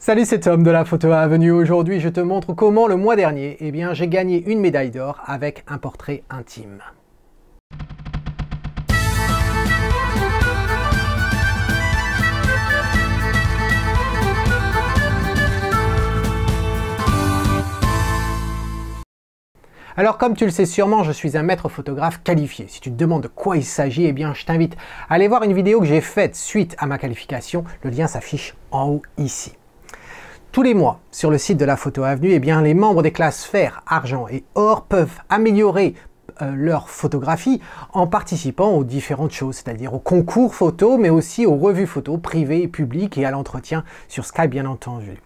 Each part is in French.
Salut, c'est Tom de la Photo Avenue. Aujourd'hui, je te montre comment le mois dernier, j'ai gagné une médaille d'or avec un portrait intime. Alors comme tu le sais sûrement, je suis un maître photographe qualifié. Si tu te demandes de quoi il s'agit, je t'invite à aller voir une vidéo que j'ai faite suite à ma qualification. Le lien s'affiche en haut ici. Tous les mois, sur le site de la Photo Avenue, les membres des classes fer, argent et or peuvent améliorer leur photographie en participant aux différentes choses, c'est-à-dire aux concours photo, mais aussi aux revues photo privées et publiques et à l'entretien sur Skype, bien entendu.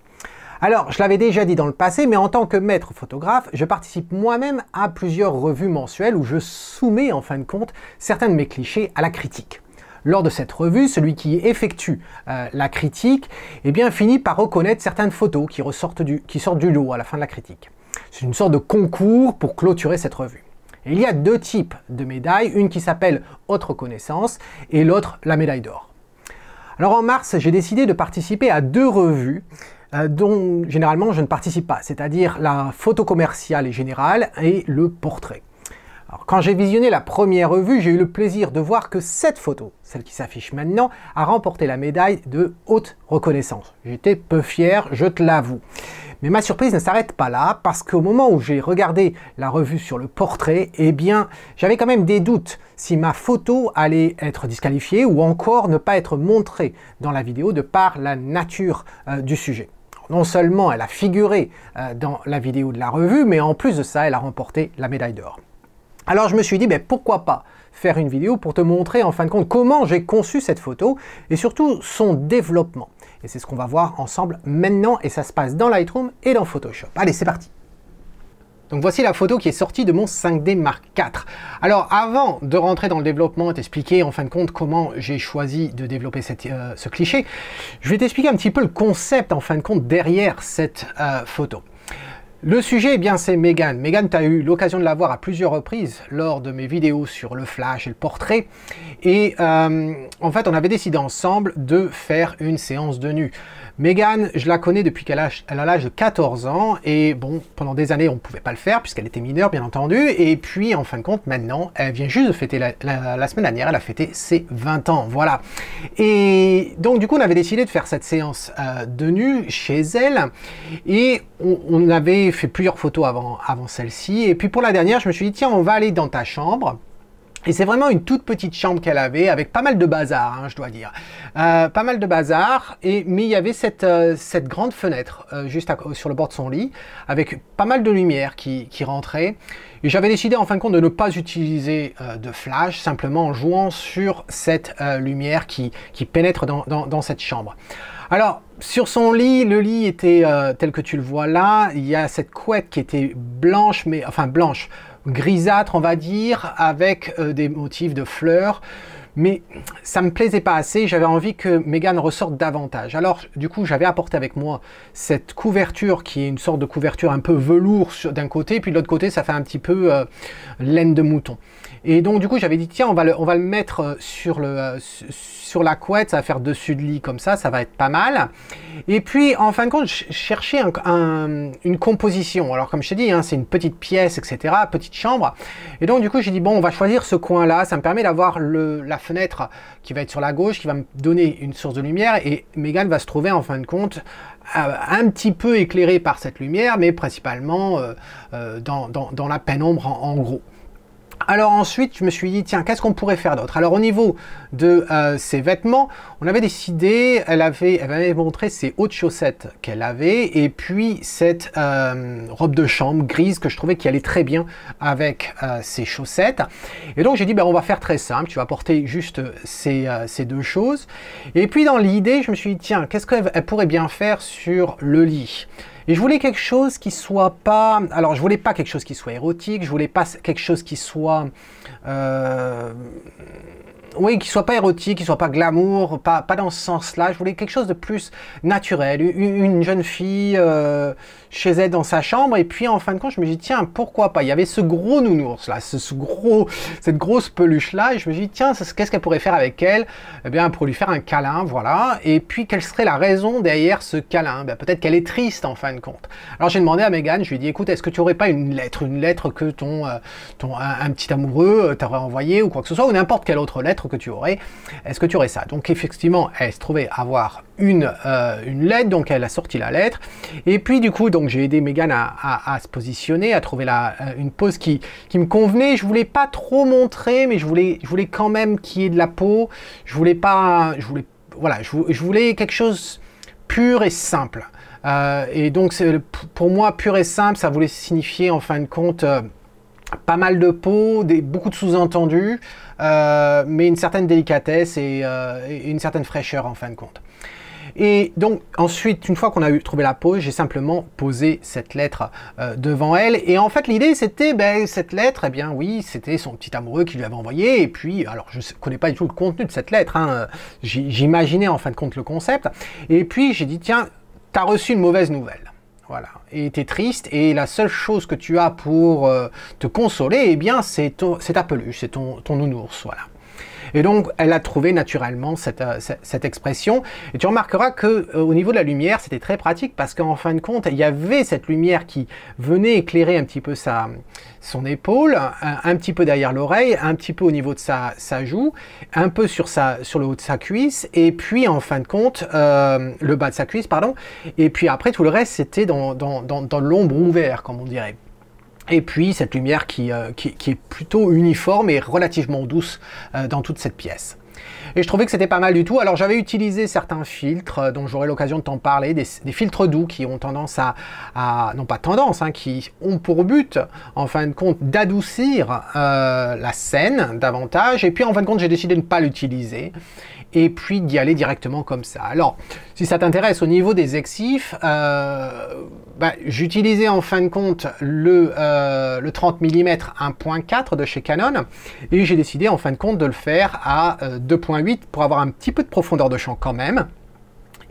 Alors, je l'avais déjà dit dans le passé, mais en tant que maître photographe, je participe moi-même à plusieurs revues mensuelles où je soumets en fin de compte certains de mes clichés à la critique. Lors de cette revue, celui qui effectue la critique finit par reconnaître certaines photos qui sortent du lot à la fin de la critique. C'est une sorte de concours pour clôturer cette revue. Et il y a deux types de médailles, une qui s'appelle haute reconnaissance et l'autre la médaille d'or. Alors en mars, j'ai décidé de participer à deux revues dont généralement je ne participe pas, c'est-à-dire la photo commerciale et générale et le portrait. Alors, quand j'ai visionné la première revue, j'ai eu le plaisir de voir que cette photo, celle qui s'affiche maintenant, a remporté la médaille de haute reconnaissance. J'étais peu fier, je te l'avoue. Mais ma surprise ne s'arrête pas là, parce qu'au moment où j'ai regardé la revue sur le portrait, j'avais quand même des doutes si ma photo allait être disqualifiée ou encore ne pas être montrée dans la vidéo de par la nature du sujet. Non seulement elle a figuré dans la vidéo de la revue, mais en plus de ça, elle a remporté la médaille d'or. Alors je me suis dit, pourquoi pas faire une vidéo pour te montrer en fin de compte comment j'ai conçu cette photo et surtout son développement. Et c'est ce qu'on va voir ensemble maintenant et ça se passe dans Lightroom et dans Photoshop. Allez, c'est parti! Donc voici la photo qui est sortie de mon 5D Mark IV. Alors avant de rentrer dans le développement et t'expliquer en fin de compte comment j'ai choisi de développer ce cliché, je vais t'expliquer un petit peu le concept en fin de compte derrière cette photo. Le sujet, c'est Megan. Megan, tu as eu l'occasion de la voir à plusieurs reprises lors de mes vidéos sur le flash et le portrait. Et en fait, on avait décidé ensemble de faire une séance de nu. Megan, je la connais depuis qu'elle a l'âge de 14 ans. Et bon, pendant des années, on ne pouvait pas le faire puisqu'elle était mineure, bien entendu. Et puis, en fin de compte, maintenant, elle vient juste de fêter la semaine dernière, elle a fêté ses 20 ans. Voilà. Et donc, du coup, on avait décidé de faire cette séance de nu chez elle. Et on avait fait plusieurs photos avant celle-ci. Et puis, pour la dernière, je me suis dit, tiens, on va aller dans ta chambre. Et c'est vraiment une toute petite chambre qu'elle avait, avec pas mal de bazar, je dois dire. Pas mal de bazar, mais il y avait cette grande fenêtre juste sur le bord de son lit, avec pas mal de lumière qui rentrait. Et j'avais décidé en fin de compte de ne pas utiliser de flash, simplement en jouant sur cette lumière qui pénètre dans cette chambre. Alors, sur son lit, le lit était tel que tu le vois là. Il y a cette couette qui était blanche, grisâtre on va dire, avec des motifs de fleurs, mais ça me plaisait pas assez, j'avais envie que Megan ressorte davantage. Alors du coup j'avais apporté avec moi cette couverture qui est une sorte de couverture un peu velours d'un côté, puis de l'autre côté ça fait un petit peu laine de mouton. Et donc du coup j'avais dit tiens on va le mettre sur la couette, ça va faire dessus de lit comme ça va être pas mal. Et puis en fin de compte je cherchais une composition. Alors comme je t'ai dit c'est une petite pièce etc, petite chambre. Et donc du coup j'ai dit bon on va choisir ce coin là, ça me permet d'avoir la fenêtre qui va être sur la gauche, qui va me donner une source de lumière et Megan va se trouver en fin de compte un petit peu éclairée par cette lumière, mais principalement dans la pénombre en gros. Alors ensuite, je me suis dit, tiens, qu'est-ce qu'on pourrait faire d'autre? Alors au niveau de ses vêtements, on avait décidé, elle m'avait montré ses hautes chaussettes qu'elle avait, et puis cette robe de chambre grise que je trouvais qui allait très bien avec ses chaussettes. Et donc j'ai dit, on va faire très simple, tu vas porter juste ces deux choses. Et puis dans l'idée, je me suis dit, tiens, qu'est-ce qu'elle pourrait bien faire sur le lit? Et je voulais quelque chose qui soit pas... Alors, je voulais pas quelque chose qui soit érotique, je voulais pas quelque chose qui soit... Oui, qui soit pas érotique, qui soit pas glamour, pas dans ce sens-là. Je voulais quelque chose de plus naturel. Une jeune fille chez elle dans sa chambre, et puis en fin de compte, je me dis tiens, pourquoi pas? Il y avait ce gros nounours là, cette grosse peluche là, et je me dis tiens, qu'est-ce qu'elle pourrait faire avec elle? Eh bien, pour lui faire un câlin, voilà. Et puis, quelle serait la raison derrière ce câlin? Ben, peut-être qu'elle est triste en fin de compte. Alors, j'ai demandé à Megan, je lui ai dit écoute, est-ce que tu aurais pas une lettre que un petit amoureux t'aurait envoyé ou quoi que ce soit, ou n'importe quelle autre lettre que tu aurais, est-ce que tu aurais ça? Donc effectivement, elle se trouvait avoir une lettre, donc elle a sorti la lettre, et puis du coup, donc j'ai aidé Megan à se positionner, à trouver une pose qui me convenait. Je voulais pas trop montrer, mais je voulais quand même qu'il y ait de la peau. Je voulais quelque chose pur et simple. Et donc pour moi, pur et simple, ça voulait signifier en fin de compte pas mal de peau, beaucoup de sous-entendus, mais une certaine délicatesse et une certaine fraîcheur en fin de compte. Et donc ensuite, une fois qu'on a trouvé la pose, j'ai simplement posé cette lettre devant elle. Et en fait, l'idée c'était, cette lettre, eh bien oui, c'était son petit amoureux qui lui avait envoyé. Et puis, alors je ne connais pas du tout le contenu de cette lettre, hein, j'imaginais en fin de compte le concept. Et puis j'ai dit, tiens, t'as reçu une mauvaise nouvelle. Voilà, et tu es triste, et la seule chose que tu as pour te consoler, eh bien, c'est ta peluche, c'est ton nounours, voilà. Et donc, elle a trouvé naturellement cette expression. Et tu remarqueras que au niveau de la lumière, c'était très pratique parce qu'en fin de compte, il y avait cette lumière qui venait éclairer un petit peu son épaule, un petit peu derrière l'oreille, un petit peu au niveau de sa joue, un peu sur le haut de sa cuisse, et puis en fin de compte, le bas de sa cuisse, pardon. Et puis après, tout le reste, c'était dans l'ombre ouverte, comme on dirait. Et puis cette lumière qui est plutôt uniforme et relativement douce dans toute cette pièce. Et je trouvais que c'était pas mal du tout. Alors j'avais utilisé certains filtres dont j'aurai l'occasion de t'en parler, des filtres doux qui ont tendance non pas tendance, hein, qui ont pour but en fin de compte d'adoucir la scène davantage. Et puis en fin de compte j'ai décidé de ne pas l'utiliser et puis d'y aller directement comme ça. Alors si ça t'intéresse au niveau des exifs, j'utilisais en fin de compte le 30 mm 1.4 de chez Canon et j'ai décidé en fin de compte de le faire à 2.8 pour avoir un petit peu de profondeur de champ quand même.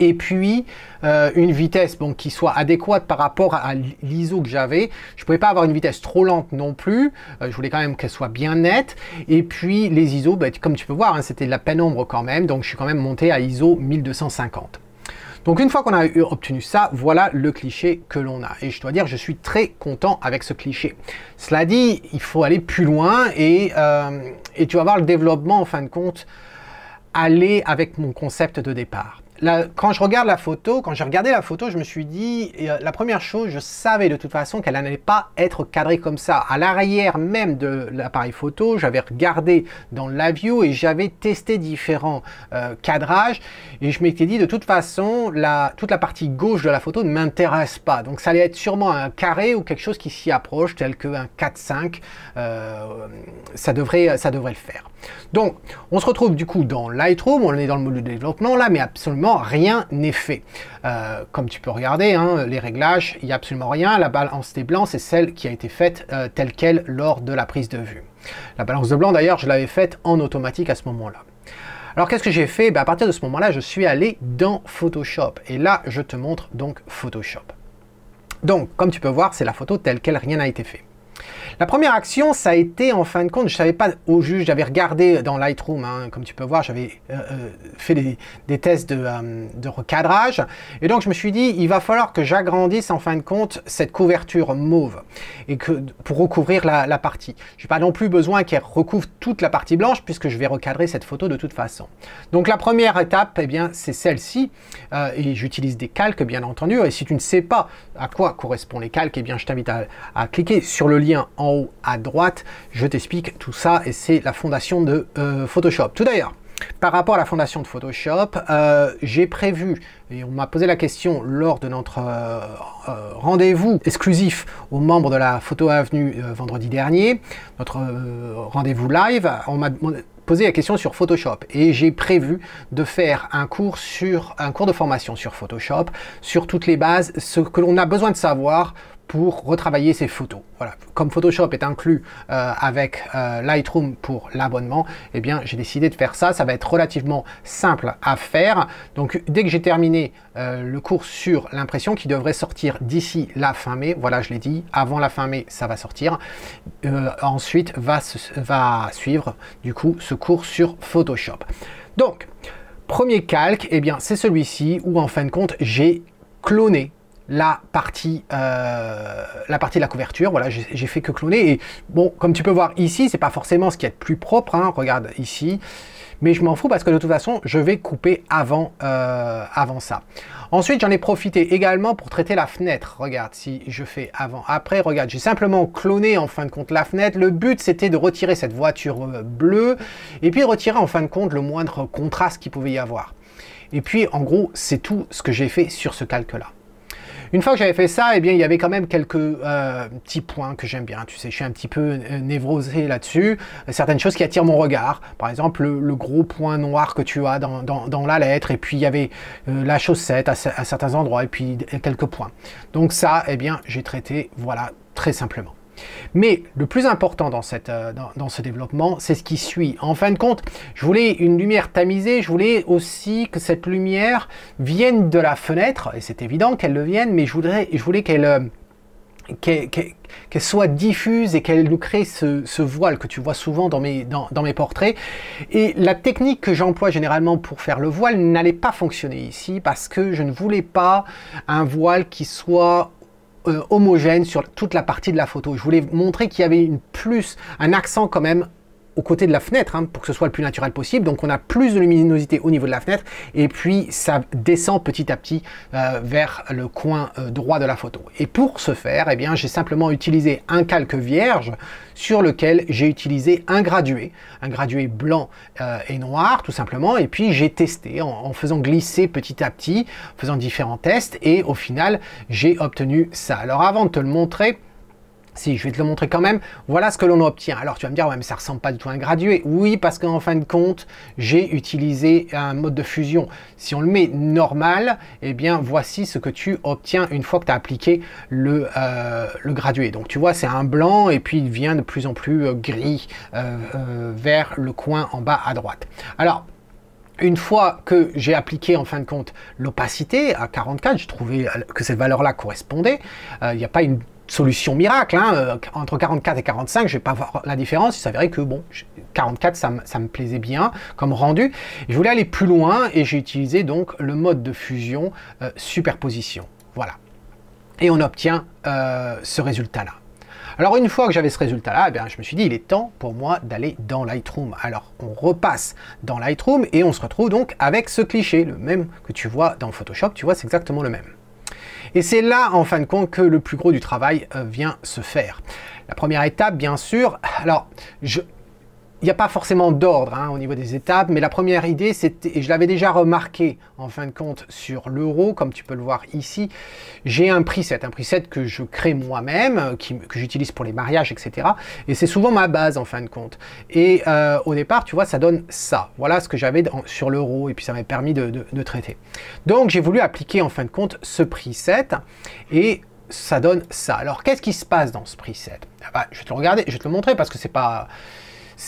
Et puis une vitesse qui soit adéquate par rapport à l'ISO que j'avais. Je ne pouvais pas avoir une vitesse trop lente non plus, je voulais quand même qu'elle soit bien nette. Et puis les ISO, comme tu peux voir, hein, c'était de la pénombre quand même, donc je suis quand même monté à ISO 1250. Donc une fois qu'on a obtenu ça, voilà le cliché que l'on a. Et je dois dire, je suis très content avec ce cliché. Cela dit, il faut aller plus loin et tu vas voir le développement en fin de compte aller avec mon concept de départ. Là, quand je regarde la photo, quand j'ai regardé la photo, je me suis dit, la première chose, je savais de toute façon qu'elle n'allait pas être cadrée comme ça. À l'arrière même de l'appareil photo, j'avais regardé dans la view et j'avais testé différents cadrages et je m'étais dit de toute façon, toute la partie gauche de la photo ne m'intéresse pas. Donc ça allait être sûrement un carré ou quelque chose qui s'y approche, tel qu'un 4-5, ça devrait le faire. Donc, on se retrouve du coup dans Lightroom, on est dans le mode de développement là, mais absolument rien n'est fait. Comme tu peux regarder, hein, les réglages, il n'y a absolument rien. La balance des blancs, c'est celle qui a été faite telle quelle lors de la prise de vue. La balance de blanc, d'ailleurs, je l'avais faite en automatique à ce moment-là. Alors, qu'est-ce que j'ai fait? À partir de ce moment-là, je suis allé dans Photoshop. Et là, je te montre donc Photoshop. Donc, comme tu peux voir, c'est la photo telle quelle, rien n'a été fait. La première action, ça a été en fin de compte, je ne savais pas au juste, j'avais regardé dans Lightroom, hein, comme tu peux voir, j'avais fait des tests de recadrage, et donc je me suis dit, il va falloir que j'agrandisse en fin de compte cette couverture mauve, et pour recouvrir la partie. Je n'ai pas non plus besoin qu'elle recouvre toute la partie blanche, puisque je vais recadrer cette photo de toute façon. Donc la première étape, eh bien, c'est celle-ci, et j'utilise des calques, bien entendu, et si tu ne sais pas à quoi correspondent les calques, eh bien, je t'invite à cliquer sur le lien en haut à droite, je t'explique tout ça et c'est la fondation de Photoshop. Tout d'ailleurs, par rapport à la fondation de Photoshop, j'ai prévu, et on m'a posé la question lors de notre rendez-vous exclusif aux membres de la Photo Avenue vendredi dernier, notre rendez-vous live, on m'a posé la question sur Photoshop et j'ai prévu de faire un cours de formation sur Photoshop, sur toutes les bases, ce que l'on a besoin de savoir pour retravailler ces photos. Voilà. Comme Photoshop est inclus avec Lightroom pour l'abonnement, eh bien j'ai décidé de faire ça. Ça va être relativement simple à faire. Donc dès que j'ai terminé le cours sur l'impression qui devrait sortir d'ici la fin mai, voilà, je l'ai dit, avant la fin mai ça va sortir. Ensuite va suivre du coup ce cours sur Photoshop. Donc premier calque, eh bien c'est celui-ci où en fin de compte j'ai cloné la partie de la couverture. Voilà, j'ai fait que cloner. Et bon, comme tu peux voir ici, c'est pas forcément ce qui est plus propre, hein, regarde ici, mais je m'en fous parce que de toute façon, je vais couper avant ça. Ensuite, j'en ai profité également pour traiter la fenêtre. Regarde, si je fais avant, après, regarde, j'ai simplement cloné en fin de compte la fenêtre. Le but, c'était de retirer cette voiture bleue et puis retirer en fin de compte le moindre contraste qu'il pouvait y avoir. Et puis, en gros, c'est tout ce que j'ai fait sur ce calque-là. Une fois que j'avais fait ça, eh bien, il y avait quand même quelques petits points que j'aime bien. Tu sais, je suis un petit peu névrosé là-dessus. Certaines choses qui attirent mon regard. Par exemple, le gros point noir que tu as dans la lettre. Et puis, il y avait la chaussette à certains endroits. Et puis, quelques points. Donc ça, eh bien, j'ai traité, voilà, très simplement. Mais le plus important dans ce développement, c'est ce qui suit. En fin de compte, je voulais une lumière tamisée, je voulais aussi que cette lumière vienne de la fenêtre, et c'est évident qu'elle le vienne, mais je voulais qu'elle soit diffuse et qu'elle nous crée ce voile que tu vois souvent dans mes portraits. Et la technique que j'emploie généralement pour faire le voile n'allait pas fonctionner ici, parce que je ne voulais pas un voile qui soit homogène sur toute la partie de la photo. Je voulais montrer qu'il y avait un accent quand même au côté de la fenêtre, hein, pour que ce soit le plus naturel possible. Donc on a plus de luminosité au niveau de la fenêtre et puis ça descend petit à petit vers le coin droit de la photo. Et pour ce faire, eh bien, j'ai simplement utilisé un calque vierge sur lequel j'ai utilisé un gradué blanc et noir tout simplement, et puis j'ai testé en faisant glisser petit à petit, en faisant différents tests, et au final j'ai obtenu ça. Alors avant de te le montrer, si, je vais te le montrer quand même, voilà ce que l'on obtient. Alors tu vas me dire, ouais, mais ça ressemble pas du tout à un gradué. Oui, parce qu'en fin de compte, j'ai utilisé un mode de fusion. Si on le met normal, eh bien voici ce que tu obtiens une fois que tu as appliqué le gradué. Donc tu vois, c'est un blanc et puis il vient de plus en plus gris vers le coin en bas à droite. Alors, une fois que j'ai appliqué en fin de compte l'opacité à 44, j'ai trouvé que cette valeur-là correspondait. Il n'y a pas une solution miracle, hein. Entre 44 et 45, je vais pas voir la différence. Il s'avérait que bon, 44, ça me plaisait bien comme rendu. Je voulais aller plus loin et j'ai utilisé donc le mode de fusion superposition. Voilà. Et on obtient ce résultat-là. Alors une fois que j'avais ce résultat-là, eh bien, je me suis dit, il est temps pour moi d'aller dans Lightroom. Alors on repasse dans Lightroom et on se retrouve donc avec ce cliché, le même que tu vois dans Photoshop, tu vois, c'est exactement le même. Et c'est là, en fin de compte, que le plus gros du travail vient se faire. La première étape, bien sûr, alors, il n'y a pas forcément d'ordre hein, au niveau des étapes, mais la première idée, c'était, et je l'avais déjà remarqué en fin de compte sur l'euro, comme tu peux le voir ici, j'ai un preset que je crée moi-même, que j'utilise pour les mariages, etc. Et c'est souvent ma base en fin de compte. Et au départ, tu vois, ça donne ça. Voilà ce que j'avais sur l'euro, et puis ça m'a permis de traiter. Donc j'ai voulu appliquer en fin de compte ce preset, et ça donne ça. Alors qu'est-ce qui se passe dans ce preset? Je vais te le regarder, je vais te le montrer parce que c'est pas...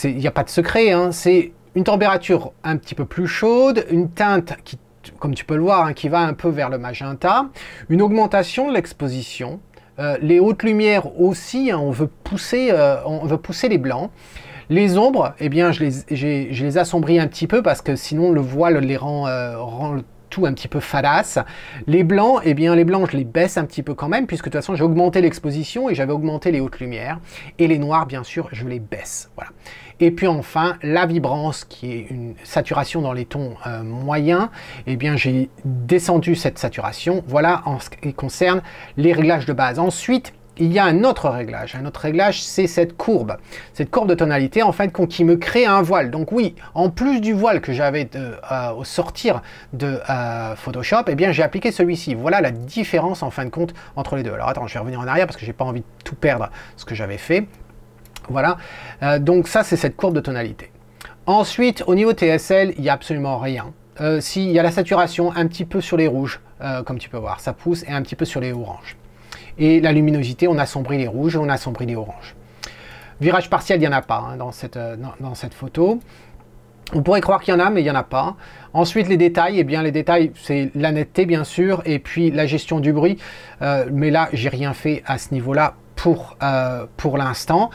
Il n'y a pas de secret, hein. C'est une température un petit peu plus chaude, une teinte qui, comme tu peux le voir, hein, qui va un peu vers le magenta, une augmentation de l'exposition, les hautes lumières aussi, hein, on veut pousser les blancs. Les ombres, eh bien, je les assombris un petit peu parce que sinon le voile les rend tout un petit peu fadasse. Les blancs, eh bien les blancs je les baisse un petit peu quand même, puisque de toute façon j'ai augmenté l'exposition et j'avais augmenté les hautes lumières. Et les noirs, bien sûr, je les baisse. Voilà. Et puis enfin, la vibrance, qui est une saturation dans les tons moyens, eh bien j'ai descendu cette saturation. Voilà en ce qui concerne les réglages de base. Ensuite, il y a un autre réglage. Un autre réglage, c'est cette courbe de tonalité, en fin de compte, qui me crée un voile. Donc oui, en plus du voile que j'avais au sortir de Photoshop, eh bien j'ai appliqué celui-ci. Voilà la différence en fin de compte entre les deux. Alors attends, je vais revenir en arrière parce que j'ai pas envie de tout perdre ce que j'avais fait. Voilà, donc ça c'est cette courbe de tonalité. Ensuite, au niveau TSL, il n'y a absolument rien. S'il y a la saturation un petit peu sur les rouges, comme tu peux voir, ça pousse, et un petit peu sur les oranges. Et la luminosité, on assombrit les rouges, on assombrit les oranges. Virage partiel, il n'y en a pas hein, dans cette photo. On pourrait croire qu'il y en a, mais il n'y en a pas. Ensuite, les détails, eh bien les détails, c'est la netteté bien sûr, et puis la gestion du bruit. Mais là, j'ai rien fait à ce niveau-là pour l'instant.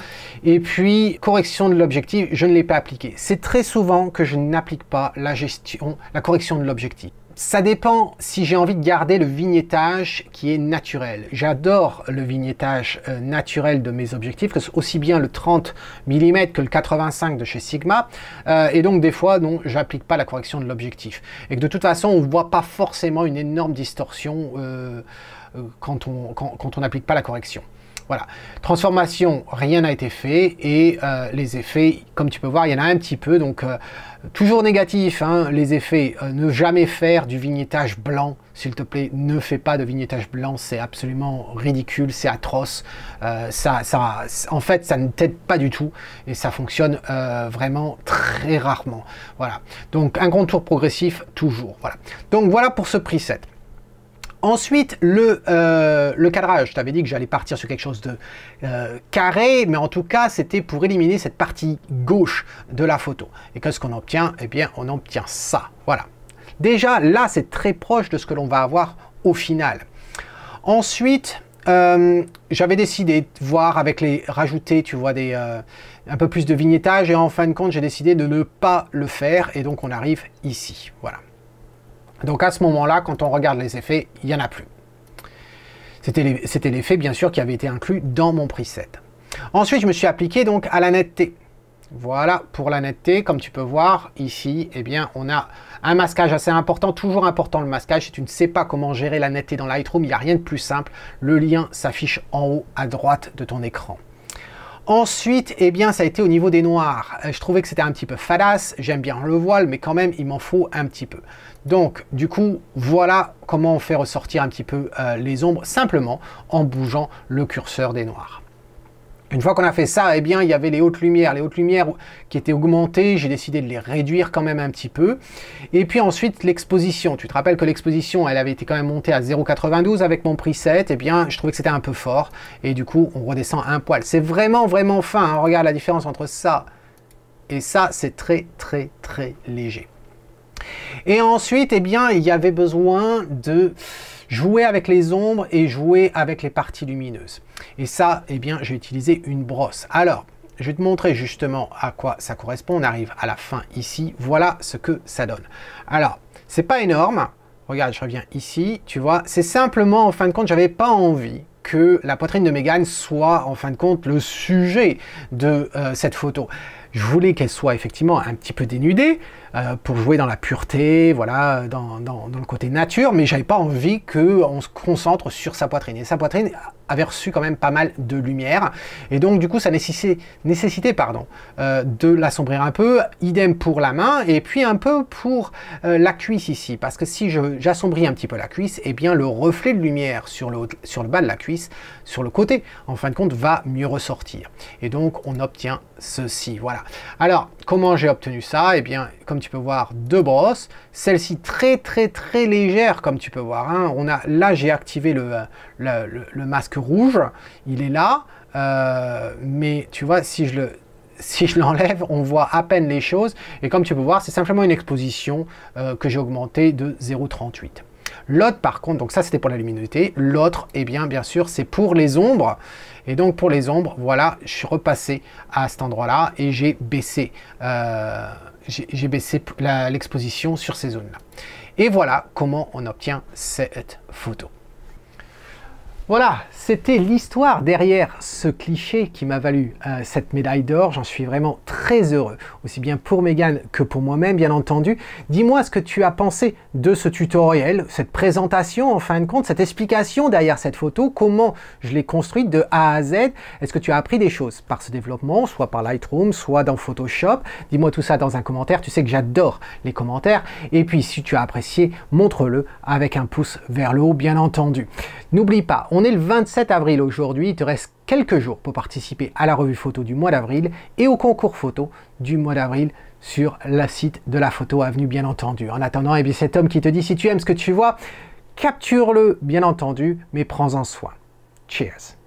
Et puis, correction de l'objectif, je ne l'ai pas appliqué. C'est très souvent que je n'applique pas la correction de l'objectif. Ça dépend si j'ai envie de garder le vignettage qui est naturel. J'adore le vignettage naturel de mes objectifs, aussi bien le 30 mm que le 85 de chez Sigma. Et donc des fois, non, j'applique pas la correction de l'objectif. Et que de toute façon, on ne voit pas forcément une énorme distorsion quand on n'applique pas la correction. Voilà, transformation, rien n'a été fait et les effets, comme tu peux voir, il y en a un petit peu, donc toujours négatif, hein, les effets, ne jamais faire du vignettage blanc, s'il te plaît, ne fais pas de vignettage blanc, c'est absolument ridicule, c'est atroce, en fait, ça ne t'aide pas du tout et ça fonctionne vraiment très rarement. Voilà, donc un contour progressif, toujours, voilà. Donc voilà pour ce preset. Ensuite, le cadrage, je t'avais dit que j'allais partir sur quelque chose de carré, mais en tout cas, c'était pour éliminer cette partie gauche de la photo. Et qu'est-ce qu'on obtient? Eh bien, on obtient ça, voilà. Déjà, là, c'est très proche de ce que l'on va avoir au final. Ensuite, j'avais décidé de voir avec rajouter, tu vois, un peu plus de vignettage, et en fin de compte, j'ai décidé de ne pas le faire, et donc on arrive ici, voilà. Donc à ce moment-là, quand on regarde les effets, il n'y en a plus. C'était l'effet, bien sûr, qui avait été inclus dans mon preset. Ensuite, je me suis appliqué donc à la netteté. Voilà, pour la netteté, comme tu peux voir ici, eh bien, on a un masquage assez important, toujours important le masquage. Si tu ne sais pas comment gérer la netteté dans Lightroom, il n'y a rien de plus simple. Le lien s'affiche en haut à droite de ton écran. Ensuite, eh bien, ça a été au niveau des noirs. Je trouvais que c'était un petit peu fadasse. J'aime bien le voile, mais quand même, il m'en faut un petit peu. Donc, du coup, voilà comment on fait ressortir un petit peu les ombres, simplement en bougeant le curseur des noirs. Une fois qu'on a fait ça, eh bien, il y avait les hautes lumières qui étaient augmentées, j'ai décidé de les réduire quand même un petit peu. Et puis ensuite, l'exposition. Tu te rappelles que l'exposition, elle avait été quand même montée à 0,92 avec mon preset, eh bien, je trouvais que c'était un peu fort. Et du coup, on redescend un poil. C'est vraiment, vraiment fin, hein. Regarde la différence entre ça et ça, c'est très, très, très léger. Et ensuite, eh bien, il y avait besoin de jouer avec les ombres et jouer avec les parties lumineuses. Et ça, eh bien, j'ai utilisé une brosse. Alors, je vais te montrer justement à quoi ça correspond. On arrive à la fin ici. Voilà ce que ça donne. Alors, c'est pas énorme. Regarde, je reviens ici, tu vois. C'est simplement, en fin de compte, j'avais pas envie que la poitrine de Mégane soit, en fin de compte, le sujet de cette photo. Je voulais qu'elle soit effectivement un petit peu dénudée pour jouer dans la pureté, voilà, dans le côté nature, mais j'avais pas envie qu'on se concentre sur sa poitrine. Et sa poitrine avait reçu quand même pas mal de lumière, et donc du coup ça nécessitait de l'assombrir un peu, idem pour la main, et puis un peu pour la cuisse ici, parce que si j'assombris un petit peu la cuisse, et bien le reflet de lumière sur le bas de la cuisse, sur le côté, en fin de compte, va mieux ressortir. Et donc on obtient ceci, voilà. Alors, comment j'ai obtenu ça? Eh bien, comme tu peux voir, deux brosses, celle-ci très très très légère, comme tu peux voir, hein. Là j'ai activé le masque rouge, il est là, mais tu vois, si je l'enlève, on voit à peine les choses, et comme tu peux voir, c'est simplement une exposition que j'ai augmentée de 0,38. L'autre par contre, donc ça c'était pour la luminosité, l'autre, eh bien sûr, c'est pour les ombres, et donc pour les ombres, voilà, je suis repassé à cet endroit-là, et j'ai baissé l'exposition sur ces zones-là. Et voilà comment on obtient cette photo. Voilà, c'était l'histoire derrière ce cliché qui m'a valu cette médaille d'or. J'en suis vraiment très heureux, aussi bien pour Mégane que pour moi-même, bien entendu. Dis-moi ce que tu as pensé de ce tutoriel, cette présentation, en fin de compte, cette explication derrière cette photo, comment je l'ai construite de A à Z. Est-ce que tu as appris des choses par ce développement, soit par Lightroom, soit dans Photoshop? Dis-moi tout ça dans un commentaire, tu sais que j'adore les commentaires. Et puis, si tu as apprécié, montre-le avec un pouce vers le haut, bien entendu. N'oublie pas, on est le 27 avril aujourd'hui, il te reste quelques jours pour participer à la revue photo du mois d'avril et au concours photo du mois d'avril sur le site de la photo avenue, bien entendu. En attendant, eh bien, cet homme qui te dit si tu aimes ce que tu vois, capture-le, bien entendu, mais prends-en soin. Cheers!